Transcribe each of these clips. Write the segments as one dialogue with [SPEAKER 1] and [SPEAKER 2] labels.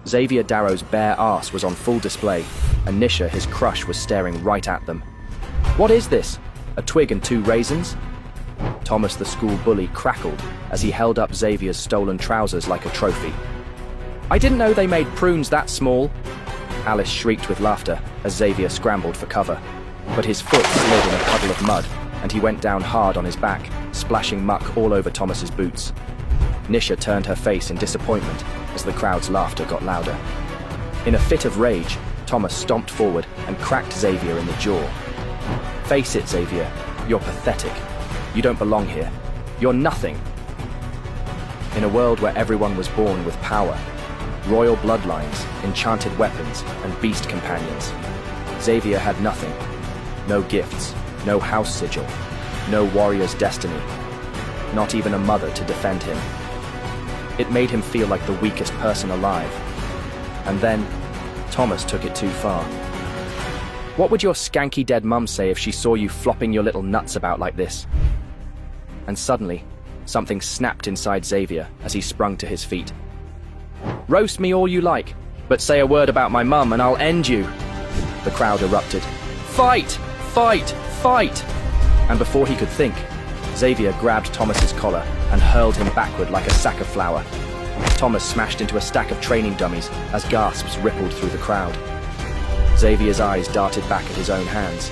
[SPEAKER 1] Xavier Darrow's bare arse was on full display, and Nisha, his crush, was staring right at them. "What is this? A twig and 2 raisins?" Thomas, the school bully, crackled as he held up Xavier's stolen trousers like a trophy. "I didn't know they made prunes that small." Alice shrieked with laughter as Xavier scrambled for cover, but his foot slid in a puddle of mud, and he went down hard on his back, splashing muck all over Thomas's boots. Nisha turned her face in disappointment as the crowd's laughter got louder. In a fit of rage, Thomas stomped forward and cracked Xavier in the jaw. "Face it, Xavier, you're pathetic. You don't belong here. You're nothing." In a world where everyone was born with power, royal bloodlines, enchanted weapons, and beast companions, Xavier had nothing. No gifts, no house sigil, no warrior's destiny, not even a mother to defend him. It made him feel like the weakest person alive. And then, Thomas took it too far. "What would your skanky dead mum say if she saw you flopping your little nuts about like this?" And suddenly, something snapped inside Xavier as he sprung to his feet. "Roast me all you like, but say a word about my mum and I'll end you." The crowd erupted. "Fight! Fight! Fight!" And before he could think, Xavier grabbed Thomas's collar and hurled him backward like a sack of flour. Thomas smashed into a stack of training dummies as gasps rippled through the crowd. Xavier's eyes darted back at his own hands.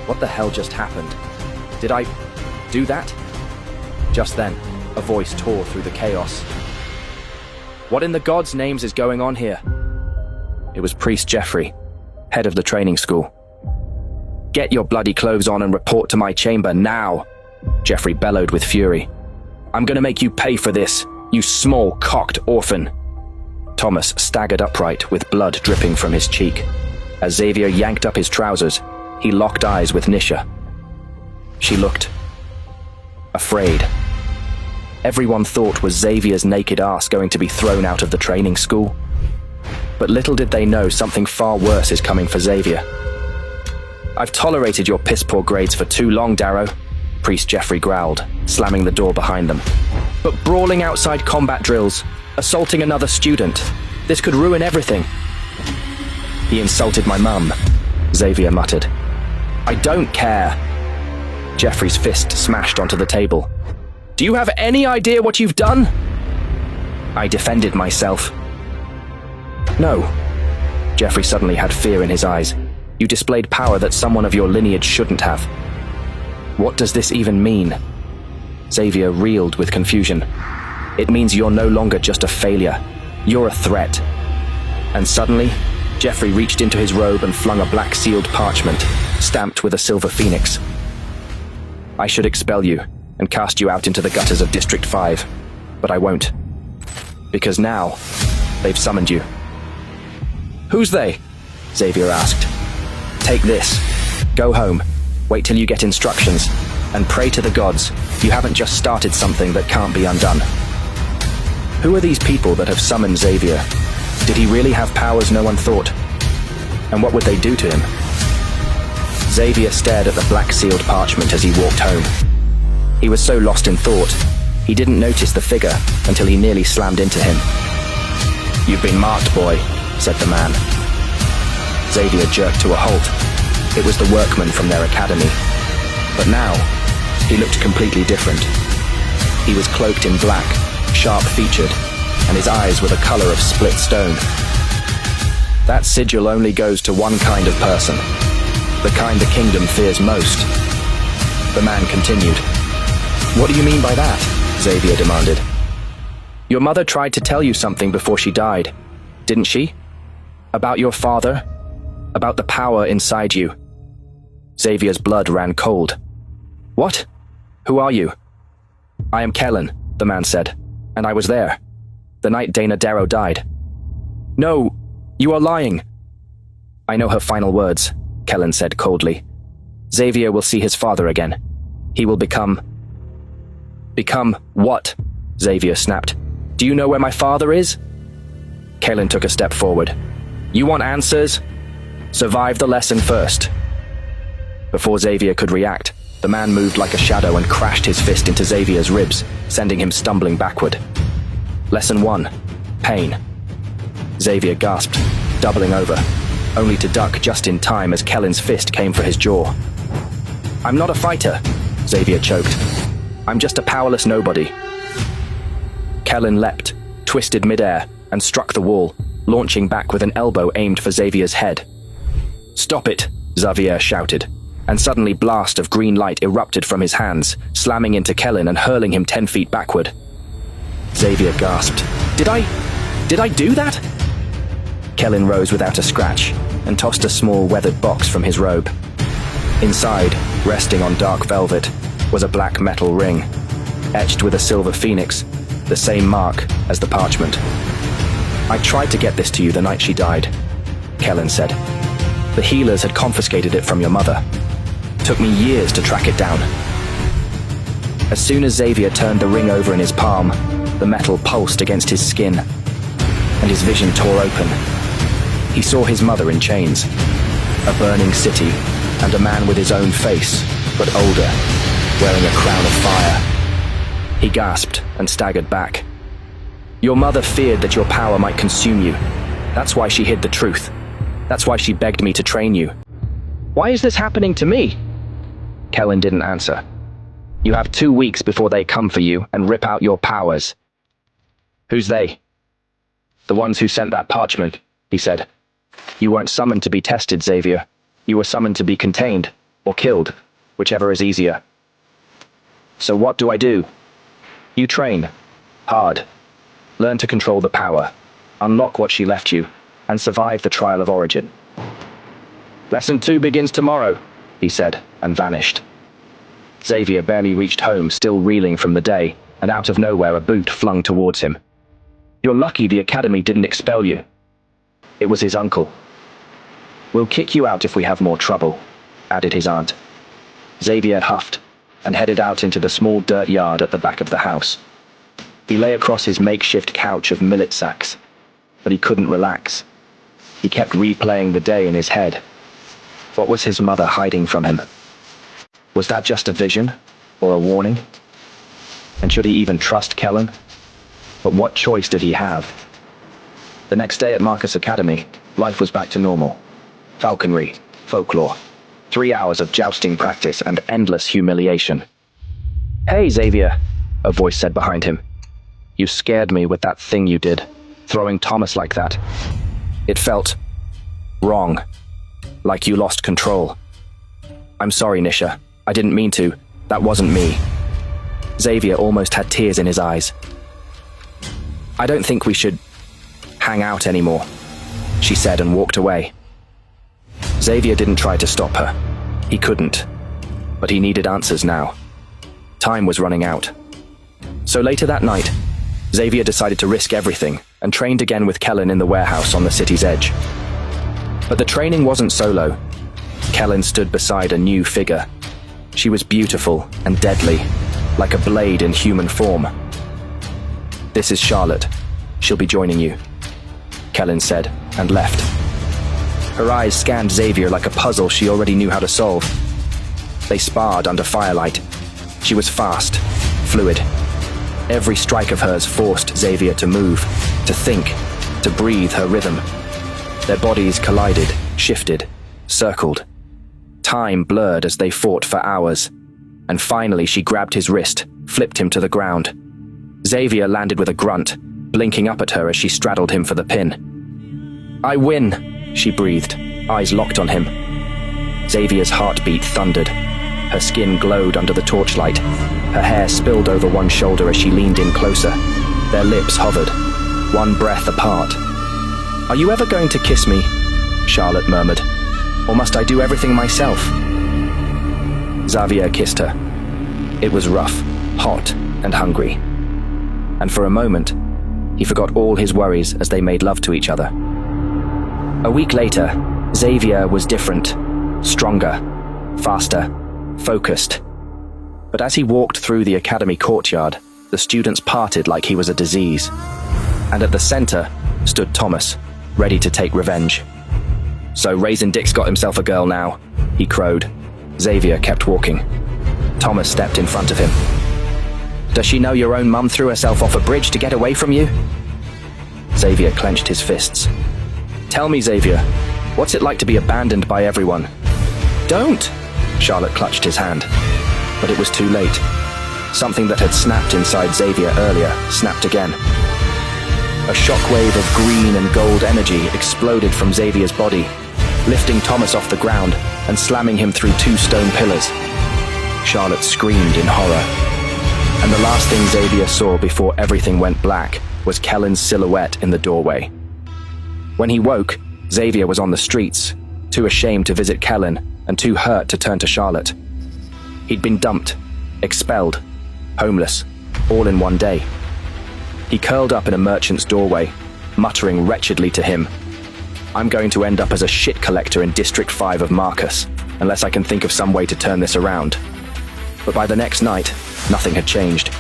[SPEAKER 1] What the hell just happened? Did I do that? Just then, a voice tore through the chaos. "What in the gods' names is going on here?" It was Priest Jeffrey, head of the training school. "Get your bloody clothes on and report to my chamber now," Jeffrey bellowed with fury. "I'm gonna make you pay for this, you small, cocked orphan." Thomas staggered upright with blood dripping from his cheek. As Xavier yanked up his trousers, he locked eyes with Nisha. She looked afraid. Everyone thought was Xavier's naked ass going to be thrown out of the training school. But little did they know something far worse is coming for Xavier. "I've tolerated your piss-poor grades for too long, Darrow," Priest Jeffrey growled, slamming the door behind them. "But brawling outside combat drills, assaulting another student, this could ruin everything." "He insulted my mum," Xavier muttered. "I don't care." Jeffrey's fist smashed onto the table. "Do you have any idea what you've done?" "I defended myself." "No." Jeffrey suddenly had fear in his eyes. "You displayed power that someone of your lineage shouldn't have." "What does this even mean?" Xavier reeled with confusion. "It means you're no longer just a failure. You're a threat." And suddenly, Jeffrey reached into his robe and flung a black sealed parchment, stamped with a silver phoenix. "I should expel you and cast you out into the gutters of District 5, but I won't. Because now, they've summoned you." "Who's they?" Xavier asked. "Take this. Go home. Wait till you get instructions. And pray to the gods you haven't just started something that can't be undone." Who are these people that have summoned Xavier? Did he really have powers no one thought? And what would they do to him? Xavier stared at the black-sealed parchment as he walked home. He was so lost in thought, he didn't notice the figure until he nearly slammed into him. "You've been marked, boy," said the man. Xavier jerked to a halt. It was the workman from their academy. But now, he looked completely different. He was cloaked in black, sharp-featured, and his eyes were the color of split stone. "That sigil only goes to one kind of person, the kind the kingdom fears most." The man continued. "What do you mean by that?" Xavier demanded. "Your mother tried to tell you something before she died, didn't she? About your father? About the power inside you?" Xavier's blood ran cold. "What? Who are you?" "I am Kellen," the man said, "and I was there. The night Dana Darrow died." "No, you are lying." "I know her final words," Kellen said coldly. "Xavier will see his father again. He will become..." "Become what?" Xavier snapped. "Do you know where my father is?" Kellen took a step forward. "You want answers? Survive the lesson first." Before Xavier could react, the man moved like a shadow and crashed his fist into Xavier's ribs, sending him stumbling backward. Lesson 1. Pain. Xavier gasped, doubling over, only to duck just in time as Kellen's fist came for his jaw. "I'm not a fighter," Xavier choked. "I'm just a powerless nobody." Kellen leapt, twisted midair, and struck the wall, launching back with an elbow aimed for Xavier's head. "Stop it," Xavier shouted, and suddenly blast of green light erupted from his hands, slamming into Kellen and hurling him 10 feet backward. Xavier gasped. Did I do that?" Kellen rose without a scratch and tossed a small weathered box from his robe. Inside, resting on dark velvet, was a black metal ring, etched with a silver phoenix, the same mark as the parchment. "I tried to get this to you the night she died," Kellen said. "The healers had confiscated it from your mother. Took me years to track it down." As soon as Xavier turned the ring over in his palm, the metal pulsed against his skin, and his vision tore open. He saw his mother in chains, a burning city, and a man with his own face, but older, wearing a crown of fire. He gasped and staggered back. "Your mother feared that your power might consume you. That's why she hid the truth. That's why she begged me to train you." "Why is this happening to me?" Kellen didn't answer. "You have 2 weeks before they come for you and rip out your powers." "Who's they?" "The ones who sent that parchment," he said. "You weren't summoned to be tested, Xavier. You were summoned to be contained, or killed, whichever is easier." "So what do I do?" "You train. Hard. Learn to control the power, unlock what she left you, and survive the trial of origin." "Lesson 2 begins tomorrow," he said, and vanished. Xavier barely reached home, still reeling from the day, and out of nowhere a boot flung towards him. "You're lucky the academy didn't expel you." It was his uncle. "We'll kick you out if we have more trouble," added his aunt. Xavier huffed and headed out into the small dirt yard at the back of the house. He lay across his makeshift couch of millet sacks, but he couldn't relax. He kept replaying the day in his head. What was his mother hiding from him? Was that just a vision, or a warning? And should he even trust Kellen? But what choice did he have? The next day at Marcus Academy, life was back to normal. Falconry, folklore, 3 hours of jousting practice and endless humiliation. "Hey, Xavier," a voice said behind him. "You scared me with that thing you did, throwing Thomas like that. It felt wrong, like you lost control." "I'm sorry, Nisha. I didn't mean to. That wasn't me." Xavier almost had tears in his eyes. "I don't think we should hang out anymore," she said and walked away. Xavier didn't try to stop her. He couldn't. But he needed answers now. Time was running out. So later that night, Xavier decided to risk everything and trained again with Kellen in the warehouse on the city's edge. But the training wasn't solo. Kellen stood beside a new figure. She was beautiful and deadly, like a blade in human form. "This is Charlotte. She'll be joining you," Kellen said, and left. Her eyes scanned Xavier like a puzzle she already knew how to solve. They sparred under firelight. She was fast, fluid. Every strike of hers forced Xavier to move, to think, to breathe her rhythm. Their bodies collided, shifted, circled. Time blurred as they fought for hours. And finally she grabbed his wrist, flipped him to the ground. Xavier landed with a grunt, blinking up at her as she straddled him for the pin. "I win," she breathed, eyes locked on him. Xavier's heartbeat thundered. Her skin glowed under the torchlight. Her hair spilled over one shoulder as she leaned in closer. Their lips hovered, one breath apart. "Are you ever going to kiss me?" Charlotte murmured. "Or must I do everything myself?" Xavier kissed her. It was rough, hot, and hungry. And for a moment, he forgot all his worries as they made love to each other. A week later, Xavier was different, stronger, faster, focused. But as he walked through the academy courtyard, the students parted like he was a disease. And at the center stood Thomas, ready to take revenge. "So Raisin Dick's got himself a girl now," he crowed. Xavier kept walking. Thomas stepped in front of him. "Does she know your own mum threw herself off a bridge to get away from you?" Xavier clenched his fists. Tell me, Xavier, what's it like to be abandoned by everyone? Don't! Charlotte clutched his hand. But it was too late. Something that had snapped inside Xavier earlier snapped again. A shockwave of green and gold energy exploded from Xavier's body, lifting Thomas off the ground and slamming him through 2 stone pillars. Charlotte screamed in horror. And the last thing Xavier saw before everything went black was Kellen's silhouette in the doorway. When he woke, Xavier was on the streets, too ashamed to visit Kellen and too hurt to turn to Charlotte. He'd been dumped, expelled, homeless, all in one day. He curled up in a merchant's doorway, muttering wretchedly to him, "I'm going to end up as a shit collector in District 5 of Marcus, unless I can think of some way to turn this around." But by the next night, nothing had changed.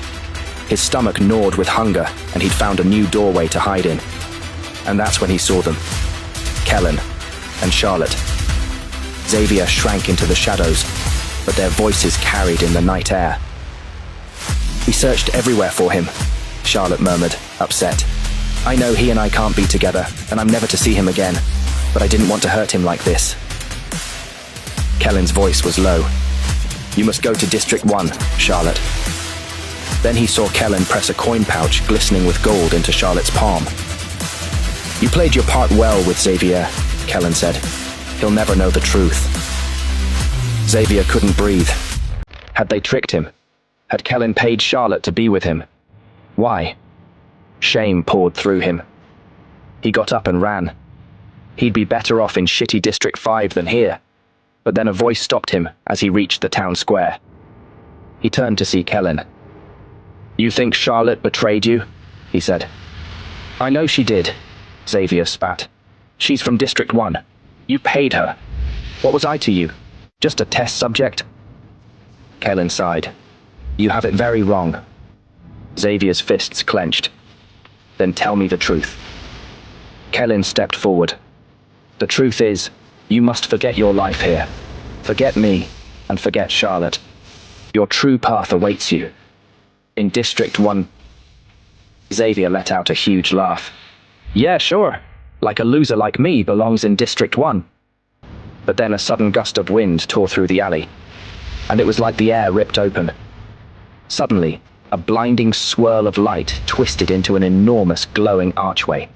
[SPEAKER 1] His stomach gnawed with hunger, and he'd found a new doorway to hide in. And that's when he saw them. Kellen and Charlotte. Xavier shrank into the shadows, but their voices carried in the night air. "We searched everywhere for him," Charlotte murmured, upset. "I know he and I can't be together, and I'm never to see him again, but I didn't want to hurt him like this." Kellen's voice was low. "You must go to District 1, Charlotte." Then he saw Kellen press a coin pouch glistening with gold into Charlotte's palm. "You played your part well with Xavier," Kellen said. "He'll never know the truth." Xavier couldn't breathe. Had they tricked him? Had Kellen paid Charlotte to be with him? Why? Shame poured through him. He got up and ran. He'd be better off in shitty District 5 than here. But then a voice stopped him as he reached the town square. He turned to see Kellen. "You think Charlotte betrayed you?" he said. "I know she did," Xavier spat. "She's from District 1. You paid her. What was I to you? Just a test subject?" Kellen sighed. "You have it very wrong." Xavier's fists clenched. "Then tell me the truth." Kellen stepped forward. "The truth is, you must forget your life here. Forget me, and forget Charlotte. Your true path awaits you. In District 1. Xavier let out a huge laugh. "Yeah, sure. Like a loser like me belongs in District 1. But then a sudden gust of wind tore through the alley, and it was like the air ripped open. Suddenly, a blinding swirl of light twisted into an enormous glowing archway.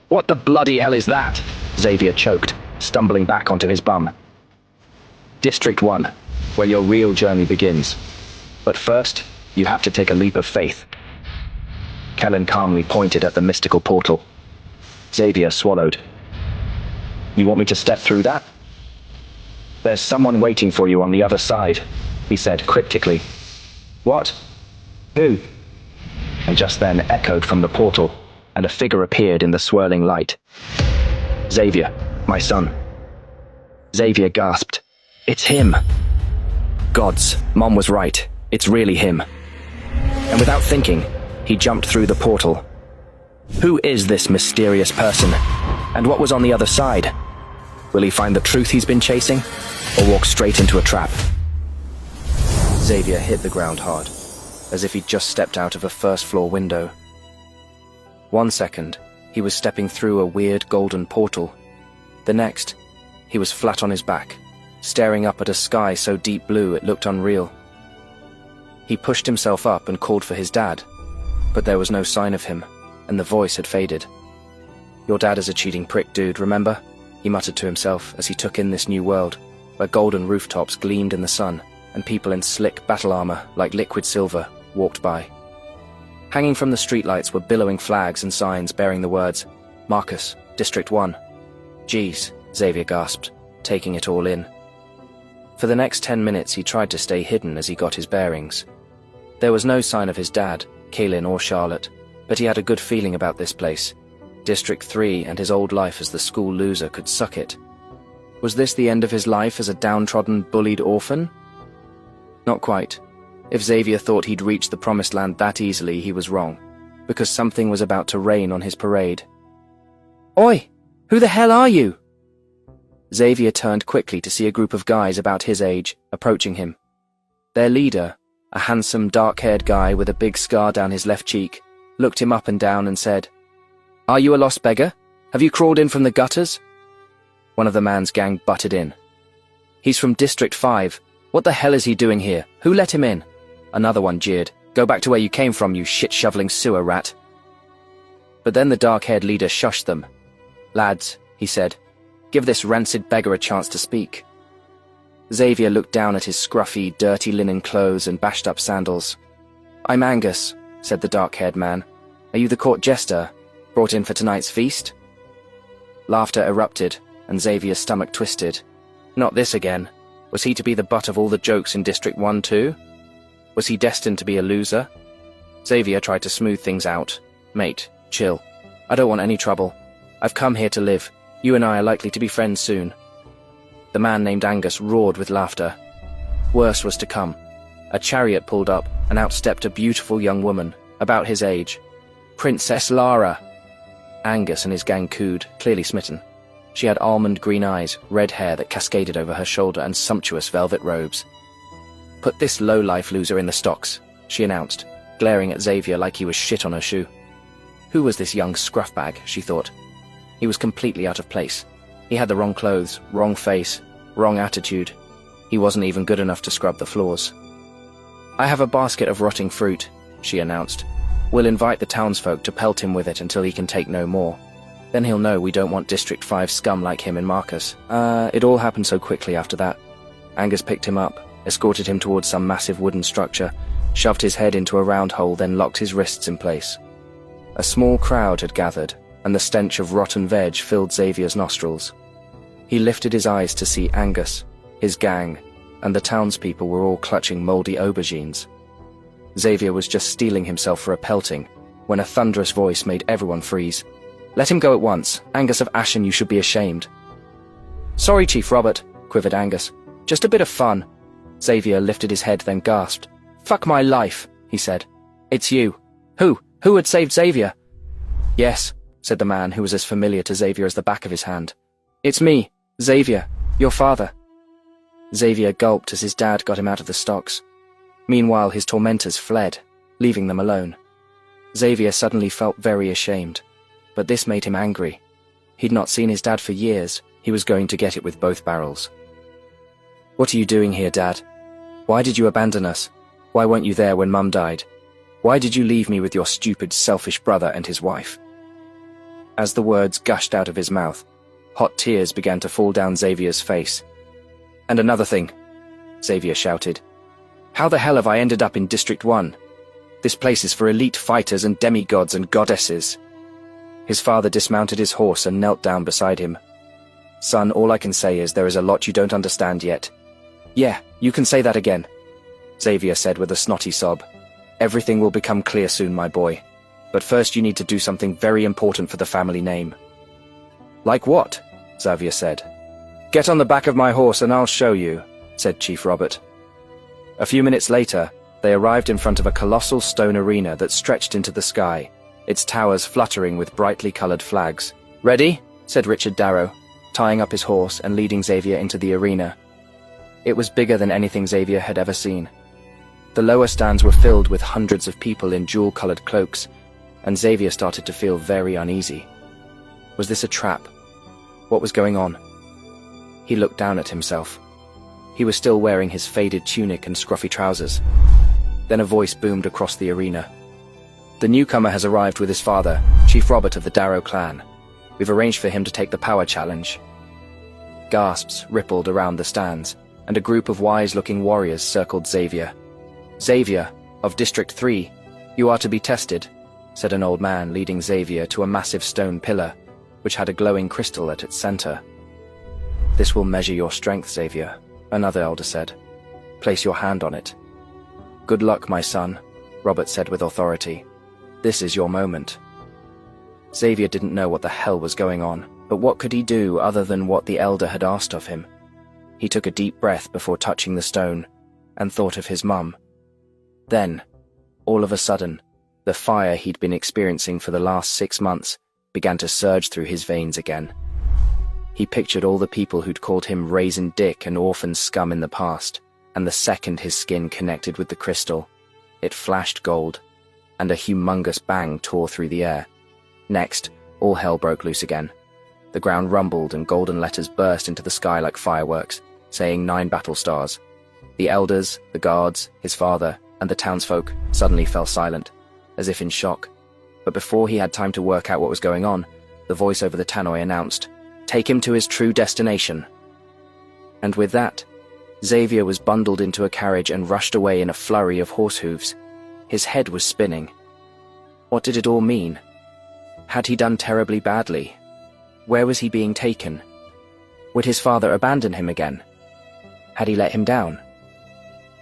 [SPEAKER 1] "What the bloody hell is that?" Xavier choked, stumbling back onto his bum. "District 1, where your real journey begins. But first, you have to take a leap of faith." Kellen calmly pointed at the mystical portal. Xavier swallowed. "You want me to step through that?" "There's someone waiting for you on the other side," he said cryptically. "What? Who?" And just then echoed from the portal, and a figure appeared in the swirling light. "Xavier, my son." Xavier gasped. "It's him." Gods, Mom was right. It's really him. And without thinking, he jumped through the portal. Who is this mysterious person? And what was on the other side? Will he find the truth he's been chasing, or walk straight into a trap? Xavier hit the ground hard, as if he'd just stepped out of a first-floor window. 1 second, he was stepping through a weird golden portal. The next, he was flat on his back, staring up at a sky so deep blue it looked unreal. He pushed himself up and called for his dad, but there was no sign of him, and the voice had faded. "Your dad is a cheating prick, dude, remember?" he muttered to himself as he took in this new world, where golden rooftops gleamed in the sun, and people in slick battle armor, like liquid silver, walked by. Hanging from the streetlights were billowing flags and signs bearing the words, "Marcus, District 1. "Geez," Xavier gasped, taking it all in. For the next 10 minutes he tried to stay hidden as he got his bearings. There was no sign of his dad, Kaylin or Charlotte, but he had a good feeling about this place. District 3 and his old life as the school loser could suck it. Was this the end of his life as a downtrodden, bullied orphan? Not quite. If Xavier thought he'd reach the promised land that easily, he was wrong, because something was about to rain on his parade. "Oi! Who the hell are you?" Xavier turned quickly to see a group of guys about his age approaching him. Their leader, a handsome, dark-haired guy with a big scar down his left cheek, looked him up and down and said, Are you a lost beggar? Have you crawled in from the gutters? One of the man's gang butted in. He's from District 5. What the hell is he doing here? Who let him in? Another one jeered. Go back to where you came from, you shit-shoveling sewer rat. But then the dark-haired leader shushed them. Lads, he said, give this rancid beggar a chance to speak. Xavier looked down at his scruffy, dirty linen clothes and bashed-up sandals. I'm Angus, said the dark-haired man. Are you the court jester, brought in for tonight's feast? Laughter erupted, and Xavier's stomach twisted. Not this again. Was he to be the butt of all the jokes in District 1 too? Was he destined to be a loser? Xavier tried to smooth things out. Mate, chill. I don't want any trouble. I've come here to live. You and I are likely to be friends soon. The man named Angus roared with laughter. Worse was to come. A chariot pulled up, and out stepped a beautiful young woman, about his age. Princess Lara! Angus and his gang cooed, clearly smitten. She had almond green eyes, red hair that cascaded over her shoulder, and sumptuous velvet robes. Put this low-life loser in the stocks, she announced, glaring at Xavier like he was shit on her shoe. Who was this young scruffbag, she thought. He was completely out of place. He had the wrong clothes, wrong face, wrong attitude. He wasn't even good enough to scrub the floors. I have a basket of rotting fruit, she announced. We'll invite the townsfolk to pelt him with it until he can take no more. Then he'll know we don't want District 5 scum like him in Marcus. It all happened so quickly after that. Angus picked him up, escorted him towards some massive wooden structure, shoved his head into a round hole, then locked his wrists in place. A small crowd had gathered, and the stench of rotten veg filled Xavier's nostrils. He lifted his eyes to see Angus, his gang, and the townspeople were all clutching mouldy aubergines. Xavier was just steeling himself for a pelting, when a thunderous voice made everyone freeze. Let him go at once. Angus of Ashen, you should be ashamed. Sorry, Chief Robert, quivered Angus. Just a bit of fun. Xavier lifted his head, then gasped. Fuck my life, he said. It's you. Who? Who had saved Xavier? Yes, said the man who was as familiar to Xavier as the back of his hand. It's me, Xavier, your father. Xavier gulped as his dad got him out of the stocks. Meanwhile, his tormentors fled, leaving them alone. Xavier suddenly felt very ashamed, but this made him angry. He'd not seen his dad for years. He was going to get it with both barrels. What are you doing here, Dad? Why did you abandon us? Why weren't you there when Mum died? Why did you leave me with your stupid, selfish brother and his wife? As the words gushed out of his mouth, hot tears began to fall down Xavier's face. And another thing, Xavier shouted. How the hell have I ended up in District 1? This place is for elite fighters and demigods and goddesses. His father dismounted his horse and knelt down beside him. Son, all I can say is there is a lot you don't understand yet. Yeah, you can say that again, Xavier said with a snotty sob. Everything will become clear soon, my boy. But first you need to do something very important for the family name. Like what? Xavier said. Get on the back of my horse and I'll show you, said Chief Robert. A few minutes later, they arrived in front of a colossal stone arena that stretched into the sky, its towers fluttering with brightly coloured flags. Ready? Said Richard Darrow, tying up his horse and leading Xavier into the arena. It was bigger than anything Xavier had ever seen. The lower stands were filled with hundreds of people in jewel-coloured cloaks, and Xavier started to feel very uneasy. Was this a trap? What was going on? He looked down at himself. He was still wearing his faded tunic and scruffy trousers. Then a voice boomed across the arena. The newcomer has arrived with his father, Chief Robert of the Darrow clan. We've arranged for him to take the power challenge. Gasps rippled around the stands, and a group of wise-looking warriors circled Xavier. Xavier, of District 3, you are to be tested, said an old man leading Xavier to a massive stone pillar, which had a glowing crystal at its center. This will measure your strength, Xavier, another elder said. Place your hand on it. Good luck, my son, Robert said with authority. This is your moment. Xavier didn't know what the hell was going on, but what could he do other than what the elder had asked of him? He took a deep breath before touching the stone, and thought of his mum. Then, all of a sudden, the fire he'd been experiencing for the last 6 months began to surge through his veins again. He pictured all the people who'd called him Raisin Dick and orphan scum in the past, and the second his skin connected with the crystal, it flashed gold, and a humongous bang tore through the air. Next, all hell broke loose again. The ground rumbled and golden letters burst into the sky like fireworks, saying 9 battle stars. The elders, the guards, his father, and the townsfolk suddenly fell silent, as if in shock. But before he had time to work out what was going on, the voice over the tannoy announced, "Take him to his true destination." And with that, Xavier was bundled into a carriage and rushed away in a flurry of horse hooves. His head was spinning. What did it all mean? Had he done terribly badly? Where was he being taken? Would his father abandon him again? Had he let him down?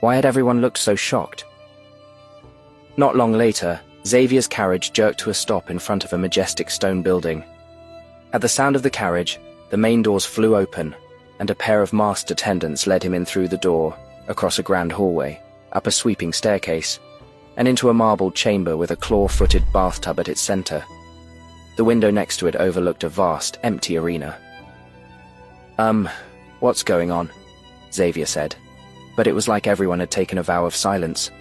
[SPEAKER 1] Why had everyone looked so shocked? Not long later, Xavier's carriage jerked to a stop in front of a majestic stone building. At the sound of the carriage, the main doors flew open, and a pair of masked attendants led him in through the door, across a grand hallway, up a sweeping staircase, and into a marbled chamber with a claw-footed bathtub at its center. The window next to it overlooked a vast, empty arena. What's going on?" Xavier said, but it was like everyone had taken a vow of silence.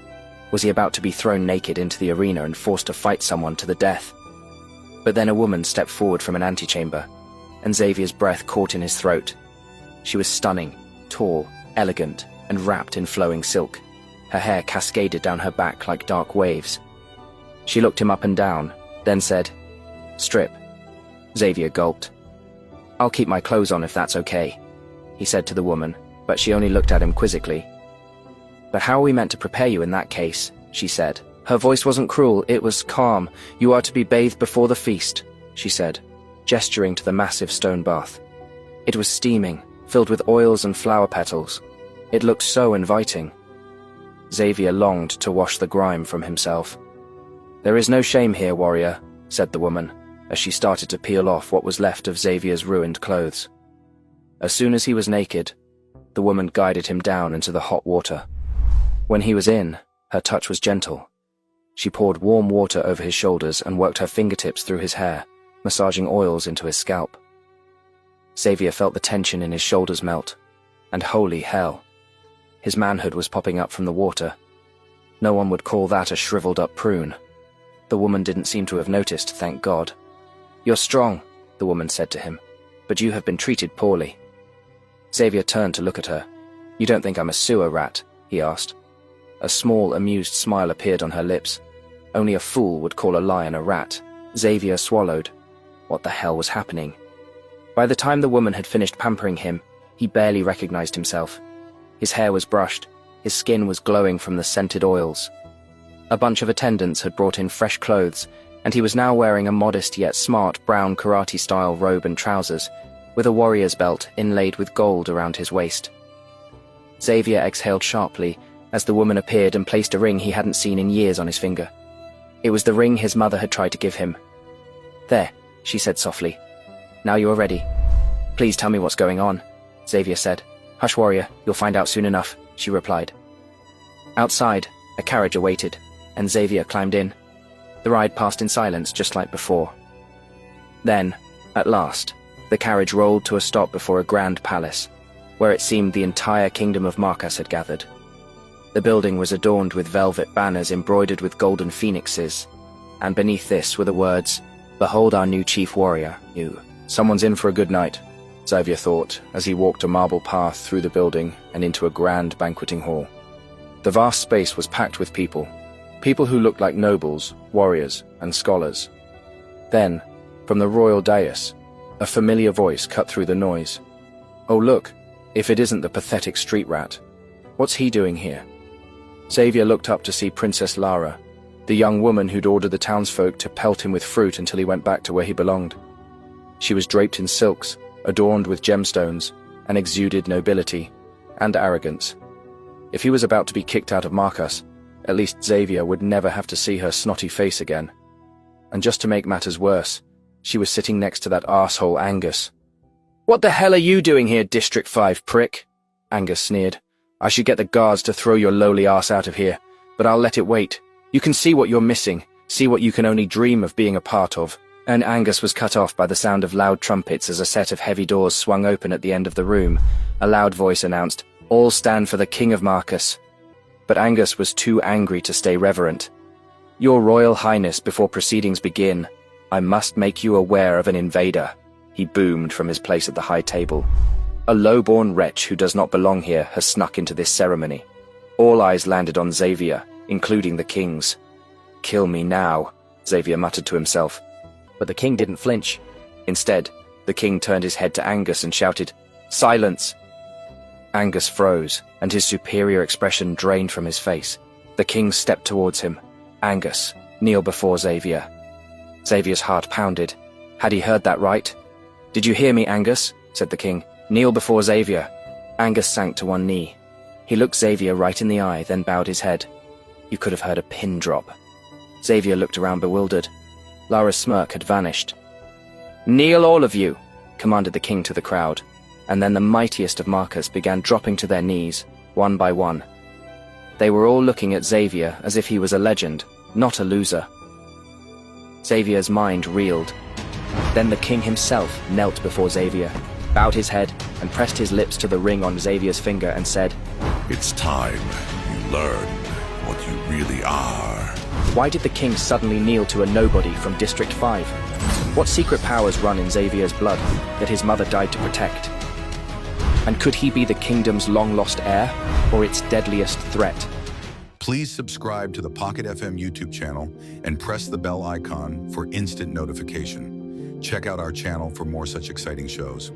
[SPEAKER 1] Was he about to be thrown naked into the arena and forced to fight someone to the death? But then a woman stepped forward from an antechamber, and Xavier's breath caught in his throat. She was stunning, tall, elegant, and wrapped in flowing silk. Her hair cascaded down her back like dark waves. She looked him up and down, then said, "Strip." Xavier gulped. "I'll keep my clothes on if that's okay," he said to the woman, but she only looked at him quizzically. "But how are we meant to prepare you in that case?" she said. Her voice wasn't cruel, it was calm. "You are to be bathed before the feast," she said, gesturing to the massive stone bath. It was steaming, filled with oils and flower petals. It looked so inviting. Xavier longed to wash the grime from himself. "There is no shame here, warrior," said the woman, as she started to peel off what was left of Xavier's ruined clothes. As soon as he was naked, the woman guided him down into the hot water. When he was in, her touch was gentle. She poured warm water over his shoulders and worked her fingertips through his hair, massaging oils into his scalp. Xavier felt the tension in his shoulders melt, and holy hell, his manhood was popping up from the water. No one would call that a shriveled-up prune. The woman didn't seem to have noticed, thank God. "You're strong," the woman said to him, "but you have been treated poorly." Xavier turned to look at her. "You don't think I'm a sewer rat?" he asked. A small, amused smile appeared on her lips. Only a fool would call a lion a rat. Xavier swallowed. What the hell was happening? By the time the woman had finished pampering him, he barely recognized himself. His hair was brushed, his skin was glowing from the scented oils. A bunch of attendants had brought in fresh clothes, and he was now wearing a modest yet smart brown karate-style robe and trousers, with a warrior's belt inlaid with gold around his waist. Xavier exhaled sharply as the woman appeared and placed a ring he hadn't seen in years on his finger. It was the ring his mother had tried to give him. "There," she said softly. "Now you are ready." "Please tell me what's going on," Xavier said. "Hush, warrior, you'll find out soon enough," she replied. Outside, a carriage awaited, and Xavier climbed in. The ride passed in silence just like before. Then, at last, the carriage rolled to a stop before a grand palace, where it seemed the entire kingdom of Marcus had gathered. The building was adorned with velvet banners embroidered with golden phoenixes, and beneath this were the words, "Behold our new chief warrior, you." "Someone's in for a good night," Xavier thought, as he walked a marble path through the building and into a grand banqueting hall. The vast space was packed with people who looked like nobles, warriors, and scholars. Then, from the royal dais, a familiar voice cut through the noise. "Oh look, if it isn't the pathetic street rat. What's he doing here?" Xavier looked up to see Princess Lara, the young woman who'd ordered the townsfolk to pelt him with fruit until he went back to where he belonged. She was draped in silks, adorned with gemstones, and exuded nobility and arrogance. If he was about to be kicked out of Marcus, at least Xavier would never have to see her snotty face again. And just to make matters worse, she was sitting next to that arsehole Angus. "What the hell are you doing here, District 5 prick?" Angus sneered. "I should get the guards to throw your lowly arse out of here, but I'll let it wait. You can see what you're missing, see what you can only dream of being a part of." And Angus was cut off by the sound of loud trumpets as a set of heavy doors swung open at the end of the room. A loud voice announced, "All stand for the King of Marcus." But Angus was too angry to stay reverent. "Your Royal Highness, before proceedings begin," I must make you aware of an invader, he boomed from his place at the high table. A low-born wretch who does not belong here has snuck into this ceremony. All eyes landed on Xavier, including the king's. Kill me now, Xavier muttered to himself. But the king didn't flinch. Instead, the king turned his head to Angus and shouted, "Silence!" Angus froze, and his superior expression drained from his face. The king stepped towards him. "Angus, kneel before Xavier." Xavier's heart pounded. Had he heard that right? "Did you hear me, Angus?" said the king. "Kneel before Xavier." Angus sank to one knee. He looked Xavier right in the eye, then bowed his head. You could have heard a pin drop. Xavier looked around bewildered. Lara's smirk had vanished. "Kneel all of you," commanded the king to the crowd, and then the mightiest of markers began dropping to their knees, one by one. They were all looking at Xavier as if he was a legend, not a loser. Xavier's mind reeled. Then the king himself knelt before Xavier, bowed his head, and pressed his lips to the ring on Xavier's finger and said,
[SPEAKER 2] "It's time you learn what you really are."
[SPEAKER 1] Why did the king suddenly kneel to a nobody from District 5? What secret powers run in Xavier's blood that his mother died to protect? And could he be the kingdom's long-lost heir, or its deadliest threat?
[SPEAKER 3] Please subscribe to the Pocket FM YouTube channel and press the bell icon for instant notification. Check out our channel for more such exciting shows.